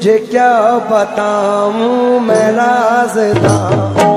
तुझे क्या बताऊं मैं राज़दां।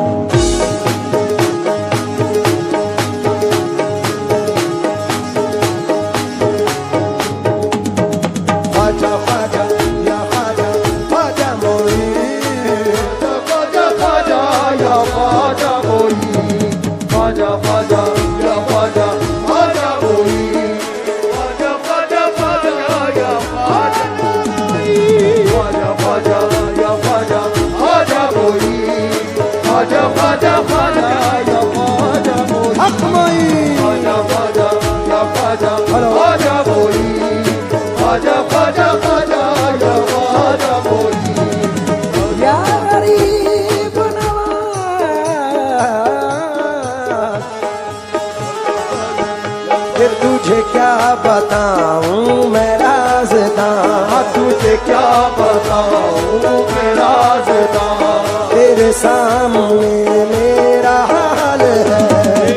तुझे क्या बताऊं मैं राज़दां, तुझे क्या बताऊं मैं राज़दां। तेरे सामने मेरा हाल है,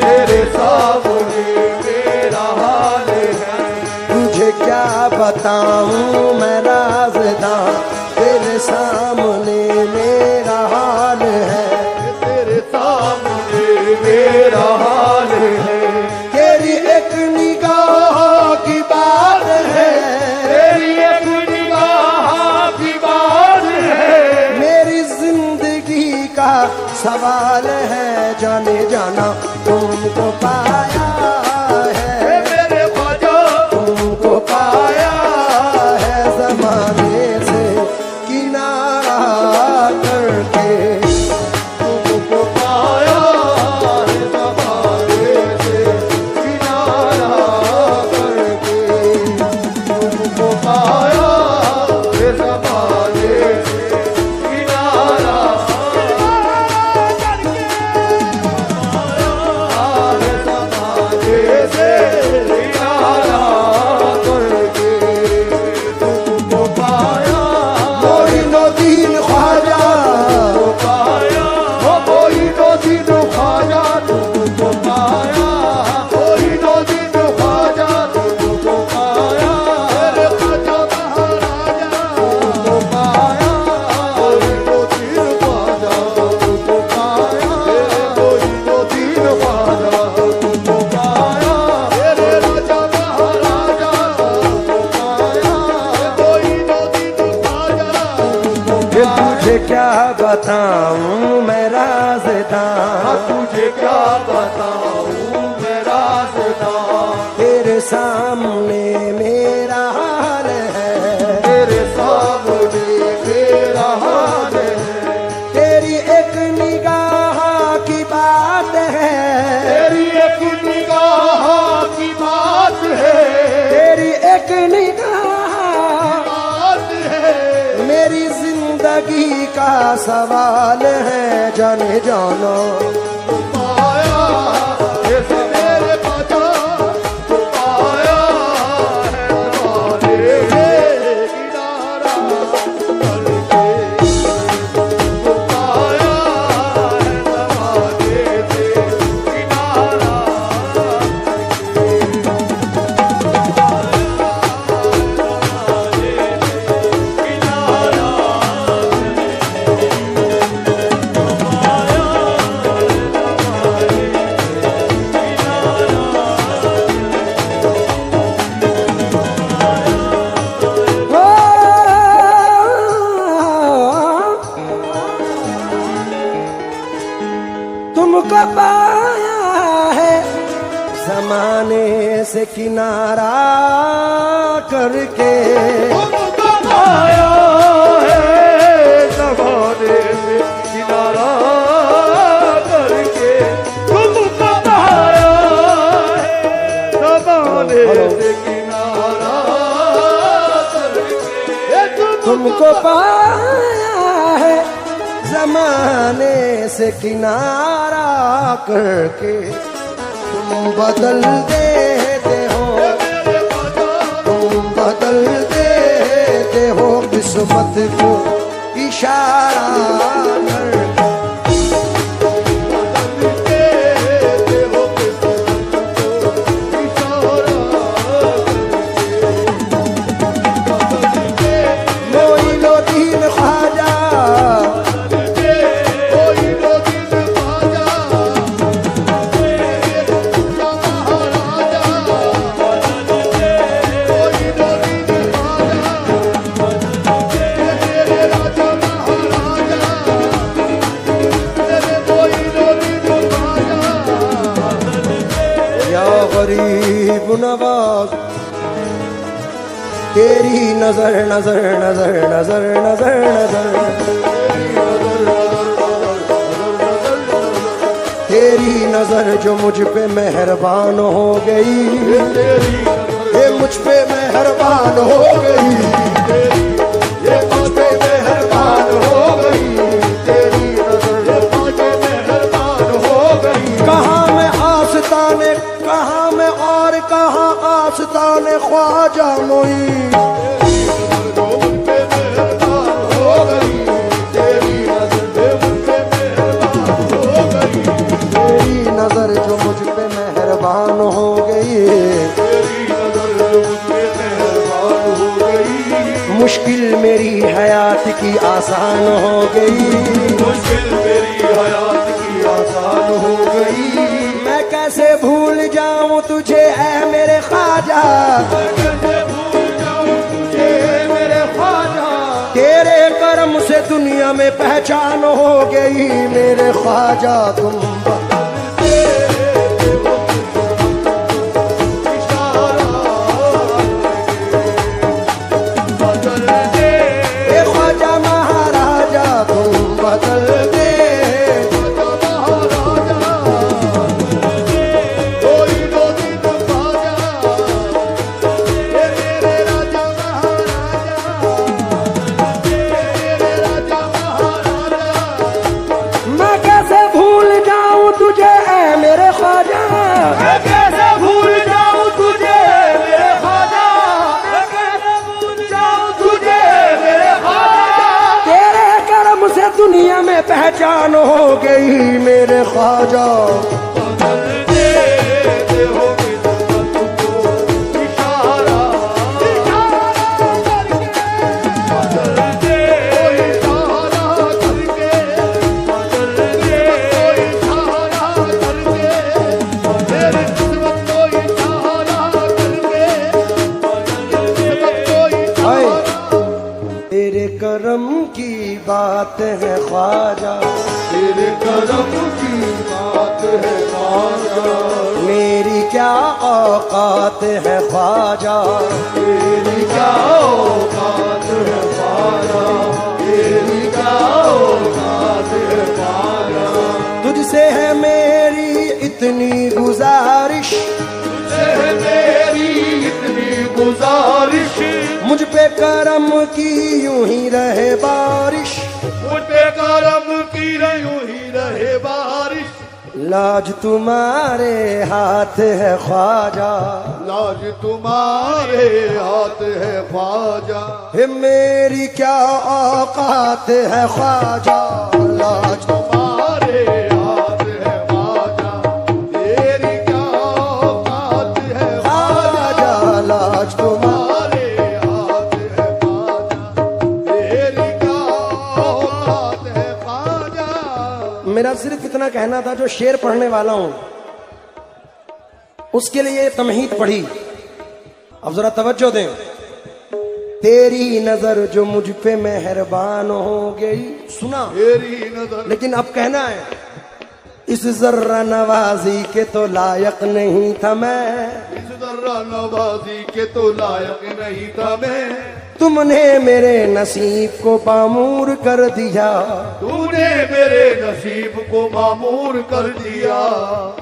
तेरे सामने मेरा हाल है। तुझे क्या बताऊं मैं राज़दां, तेरे सामने मेरा हाल है, तेरे सामने मेरा हाल है। तेरी एक निगाह की बात है, तेरी एक निगाह की बात है। मेरी जिंदगी का सवाल है, जाने जाना तुमको पाया है, मेरे ख्वाजा तुमको पाया है ज़माने से किनारा करके, तुमको पाया है ज़माने से किनारा करके। तुमको पाया है ज़माने से किनारा करके। पाया है ज़माने से किनारा करके। तुमको पाया मोइनुद्दीन ख्वाजा, तुमको पाया। मोइनुद्दीन ख्वाजा तुमको पाया। मोइनुद्दीन ख्वाजा तुमको पाया। मेरे ख्वाजा महाराजा तुमको पाया। मोइनुद्दीन ख्वाजा तुमको पाया। मोइनुद्दीन ख्वाजा तुमको पाया। मेरे राजा महाराजा तुमको पाया। मोइनुद्दीन ख्वाजा तुमको पाया। तुझे क्या बताऊं मैं राज़दां, तुझे क्या बताऊं मैं राज़दां। तेरे सामने मेरा हाल है, तेरे सामने मेरा हाल है। तेरी एक निगाह की बात है, तेरी एक निगाह की बात है। तेरी एक निगाह बात है। मेरी जिंदगी का सवाल है, जाने जानो पाया है मेरे ख्वाजा पाया है ज़माने से किनारा करके। पाया है ज़माने से किनारा तुमको पाया है ज़माने से किनारा करके, तुमको पाया है ज़माने से किनारा करके। तुमको पाया है ज़माने से किनारा करके। तुमको पाया है ज़माने से किनारा करके, तुम बदल देते हो, तुम बदल देते हो किस्मत को इशारा करके। मोइनुद्दीन गरीब नवाज तेरी नजर नजर नजर नजर नजर नजर तेरी नजर जो मुझ पे मेहरबान हो गई, ये मुझ पे मेहरबान हो गई, ये मुझ पे मेहरबान हो गई, तेरी नजर मुझ पे मेहरबान हो गई। कहाँ मैं आस्ताने, कहाँ मैं और कहाँ आस्ताने ख्वाजा मोई, नजर जो मुझ पे मेहरबान हो गई, तेरी नजर जो मुझ पे मेहरबान हो गई, मुश्किल मेरी हयात की आसान हो गई, मुश्किल मेरी हयात की आसान हो गई। मैं कैसे भूल जाऊं तुझे ऐ मेरे ख्वाजा, मैं कैसे भूल जाऊं तुझे मेरे ख्वाजा, तेरे करम से दुनिया में पहचान हो गई मेरे ख्वाजा। तुम दुनिया में पहचान हो गई मेरे ख्वाजा। तेरे करम की बात है ख्वाजा, तेरे करम की बात है ख्वाजा, मेरी क्या औकात है ख्वाजा, तेरी क्या औकात है ख्वाजा, तेरी क्या औकात है ख्वाजा। तुझसे है मेरी इतनी गुजारिश, तुझसे है मेरी इतनी गुजारिश, मुझ पे करम की यूं ही रहे बारिश, मुझ पे करम की यूं ही रहे बारिश। लाज तुम्हारे हाथ है ख्वाजा, लाज तुम्हारे हाथ है ख्वाजा, हे मेरी क्या औकात है ख्वाजा, लाज तुम्हारे हाथ है ख्वाजा, तेरी क्या औकात है ख्वाजा, लाज तुम्हारे मेरा सिर्फ इतना कहना था, जो शेर पढ़ने वाला हूं उसके लिए तमहीद पढ़ी। अब जरा तवज्जो दें। तेरी नजर जो मुझ पे मेहरबान हो गई, सुना तेरी नजर, लेकिन अब कहना है इस जर्रा नवाजी के तो लायक नहीं था मैं, इस जर्रा नवाजी के तो लायक नहीं था मैं, तुमने मेरे नसीब को मामूर कर दिया, तूने मेरे नसीब को मामूर कर दिया,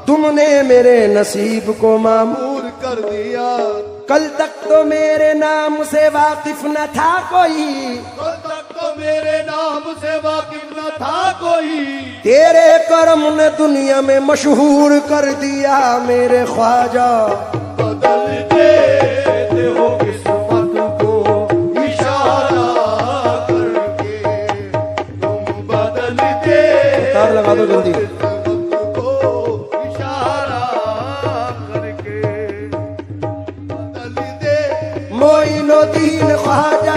तुमने मेरे नसीब को मामूर कर दिया। कल तक तो मेरे नाम से वाकिफ न था कोई, कल तक तो मेरे नाम से वाकिफ न था कोई, तेरे करम ने दुनिया में मशहूर कर दिया मेरे ख्वाजा। बदल देते हो किस्मत को इशारा करके, तुम बदल दे, तार लगा दो जल्दी, मोइनुद्दीन ख्वाजा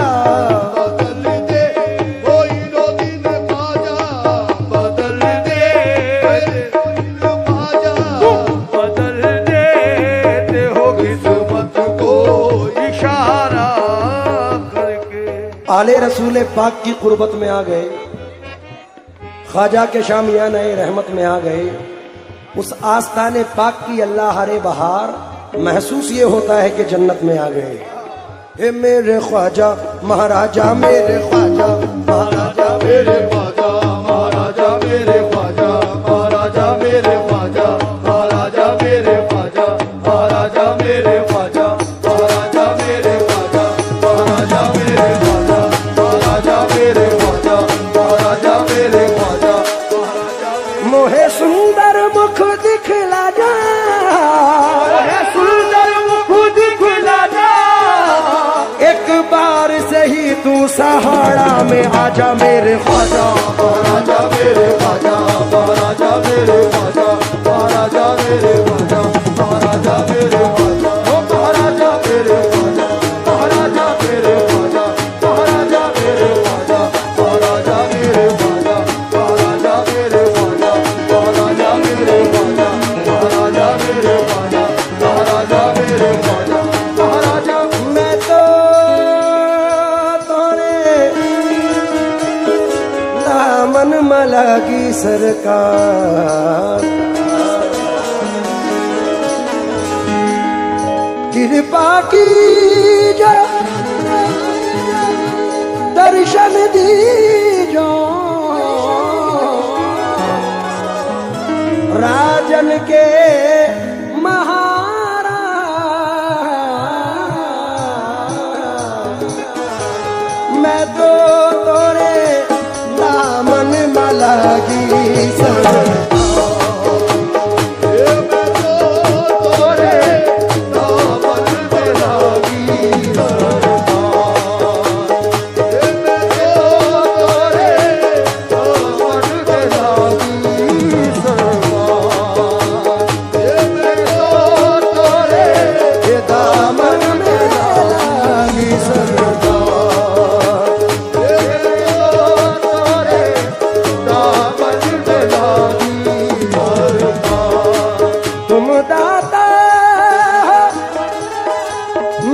बदल दे, मोइनुद्दीन ख्वाजा बदल दे, ख्वाजा बदल देते हो किस्मत को इशारा करके। आले रसूल पाक की कुर्बत में आ गए, ख्वाजा के शामियाने रहमत में आ गए, उस आस्ताने पाक की अल्लाह हरे बहार महसूस ये होता है कि जन्नत में आ गए। हे मेरे ख्वाजा महाराजा, मेरे ख्वाजा महाराजा, मेरे ख्वाजा महाराजा, मेरे ख्वाजा महाराजा, मेरे ख्वाजा महाराजा, मेरे ख्वाजा महाराजा, मेरे ख्वाजा महाराजा, मेरे ख्वाजा महाराजा, मेरे ख्वाजा महाराजा, मेरे ख्वाजा महाराजा, मेरे ख्वाजा महाराजा। मोहे सुंदर मुख दिखला जा, सुंदर मुख दिखला जा, एक बार से ही तू सहारा में आजा मेरे ख्वाजा महाराजा, मेरे ख्वाजा महाराजा, मेरे ख्वाजा महाराजा, मेरे ख्वाजा महाराजा, मेरे ख्वाजा ओ महाराजा, मेरे ख्वाजा महाराजा, मेरे ख्वाजा महाराजा, मेरे ख्वाजा महाराजा, मेरे ख्वाजा महाराजा, मेरे ख्वाजा महाराजा, मेरे ख्वाजा महाराजा, मेरे ख्वाजा महाराजा, मेरे ख्वाजा महाराजा। मैं तो तोरे दामन मलागी सरकार, कृपा की जो दर्शन दीजो, राजन के महाराज, मैं तो तोरे दामन मलागी सरकार,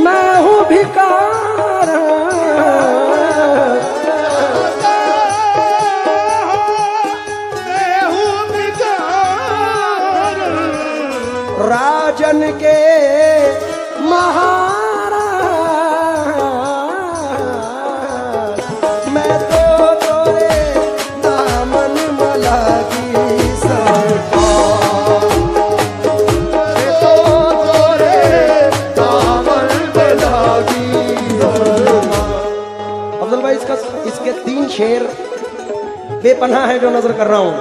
मैं हूँ भिकार, मैं हूँ भिखार, राजन के महाराज, मैं तो तोरे दामन मलागी सरकार, अफजल भाई इसके 3 शेर बेपनाह है जो नजर कर रहा हूं।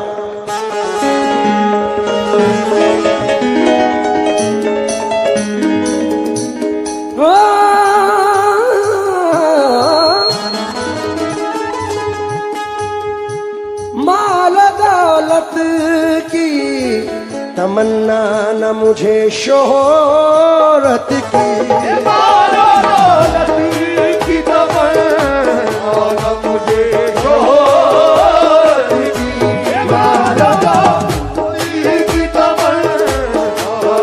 माल दौलत की तमन्ना न मुझे शोहरत की, मालो दौलत की तमन्ना न मुझे शोहरत की, मालो दौलत की तमन्ना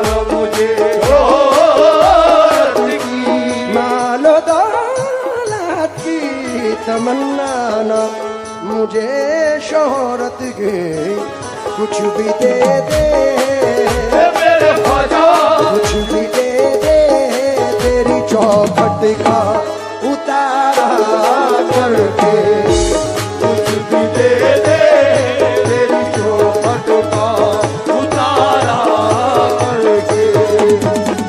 न मुझे शोहरत की, माल दौलत की तमन्ना न मुझे शोहरत की, कुछ भी दे दे मेरे ख्वाजा, कुछ भी दे दे, तेरी चौखट का उतारा करके, कुछ भी दे दे तेरी चौखट का उतारा करके,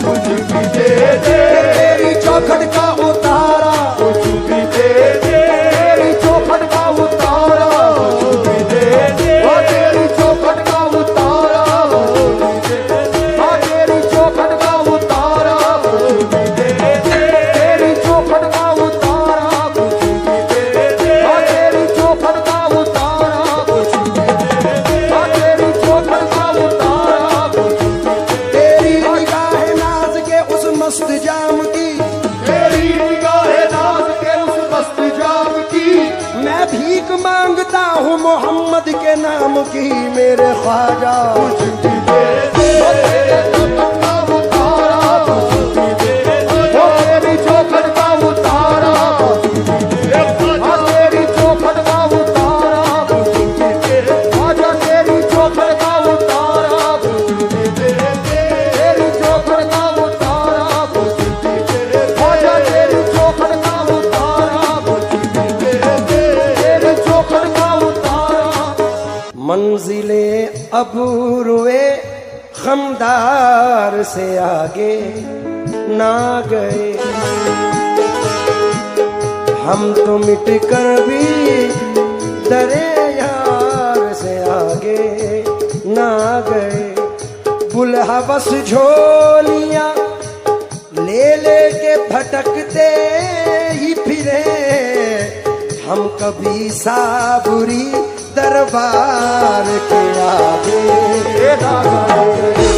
कुछ भी दे दे तेरी चौखट का उतारा, कुछ भी दे दे तेरी चौखट का उतारा, कुछ भी दे दे तेरी चौखट का उतारा, कुछ भी दे दे तेरी चौखट का उतारा, कुछ भी दे दे तेरी चौखट का उतारा, कुछ भी दे दे तेरी चौखट का उतारा, कुछ भी दे दे तेरी चौखट का उतारा, कुछ भी दे दे तेरी निगाह नाज के उस मस्त जाम की, तेरी निगाह नाज के उस मस्त जाम की, मैं भीख मांगता हूँ मोहम्मद के नाम की, मेरे ख्वाजा कुछ भी दे दे तेरे चौखट का उतारा, कुछ भी दे दे तेरी चौखट का उतारा, कुछ भी दे दे तेरी चौखट का उतारा, कुछ भी दे दे तेरी चौखट का उतारा, कुछ भी दे दे तेरी चौखट का उतारा। अब रुए खमदार से आगे ना गए। हम तो मिट कर भी डरे यार से आगे ना गए। बुलहवस झोलियां ले लेके भटकते ही फिरे, हम कभी साबुरी दरबार के आगे ना गए।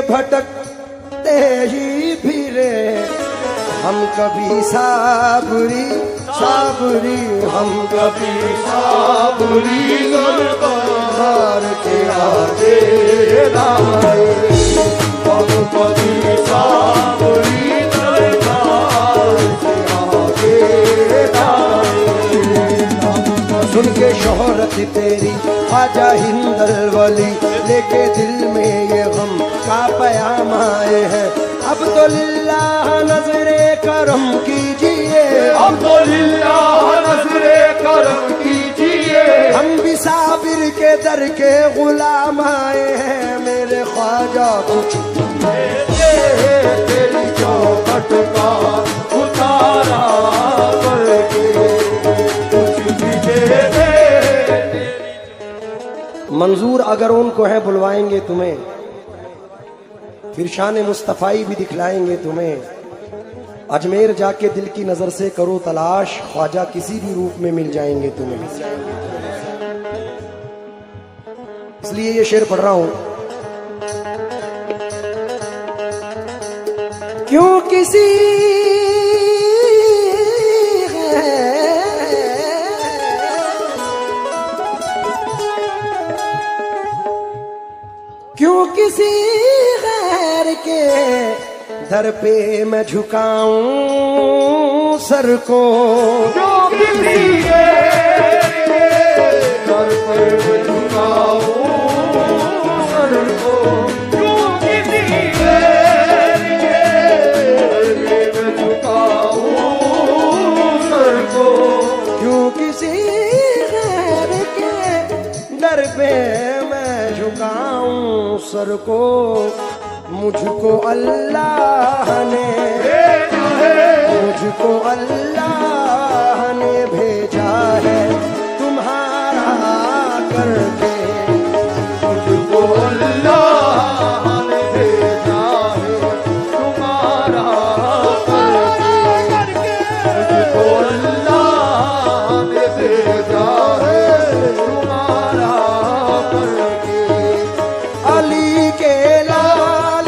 भटकते ही फिरे, हम कभी साबुरी साबुरी, हम कभी साबुरी दरबार के आगे ना गए। हम कभी साबुरी दरबार के आगे ना गए। सुन के शोहरत तेरी ख्वाजा हिंदल वली, लेके दिल में ये गम का पयाम आए हैं। अब तो लिल्लाह नजरे करम कीजिए, अब तो लिल्लाह नजरे करम कीजिए। हम भी साबिर के दर के गुलाम आए हैं। मेरे ख्वाजा कुछ तेरी चौखट का उतारा करके कुछ भी दे दे। मंजूर अगर उनको है बुलवाएंगे तुम्हें, फिर शान मुस्तफ़ाई भी दिखलाएंगे तुम्हें। अजमेर जाके दिल की नजर से करो तलाश, ख्वाजा किसी भी रूप में मिल जाएंगे तुम्हें। इसलिए ये शेर पढ़ रहा हूं। क्यों किसी क्यों किसी गैर के दर पे मैं झुकाऊं सर को। क्यों किसी गैर के दर पे मैं झुकाऊं सर को। क्यों किसी गैर के दर पे मैं झुकाऊं सर को। क्यों किसी गैर के दर पे मैं झुकाऊं सर को। मुझको अल्लाह ने भेजा है तुम्हारा करके। मुझको अल्लाह ने भेजा है तुम्हारा करके। मुझको अल्लाह ने भेजा है तुम्हारा करके। अली के लाल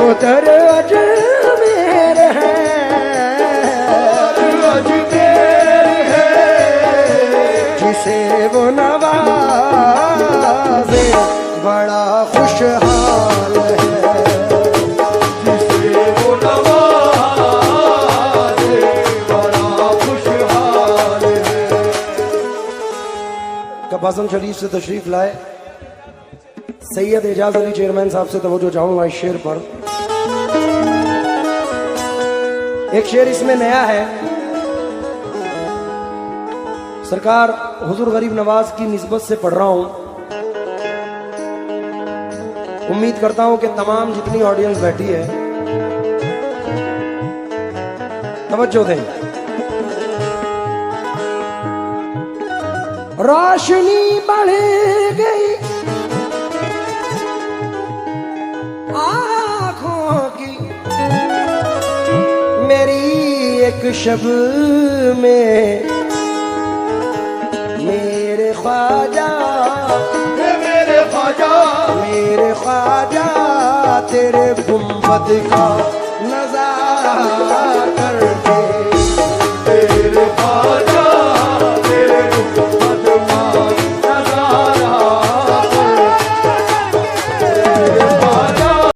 उधर अजमेर है, अजमेर है, जिसे वो नवाजे बड़ा खुशहाल है, जिसे वो नवाजे बड़ा खुशहाल है। बाज़म शरीफ से तशरीफ लाए सैयद एजाज अली चेयरमैन साहब से तवज्जो चाहूंगा इस शेर पर। एक शेर इसमें नया है, सरकार हुजूर गरीब नवाज की निस्बत से पढ़ रहा हूं। उम्मीद करता हूं कि तमाम जितनी ऑडियंस बैठी है तवज्जो दें। रोशनी बढ़ गई आँखों की मेरी एक शब में, मेरे ख्वाजा मेरे ख्वाजा मेरे ख्वाजा तेरे गुंबद का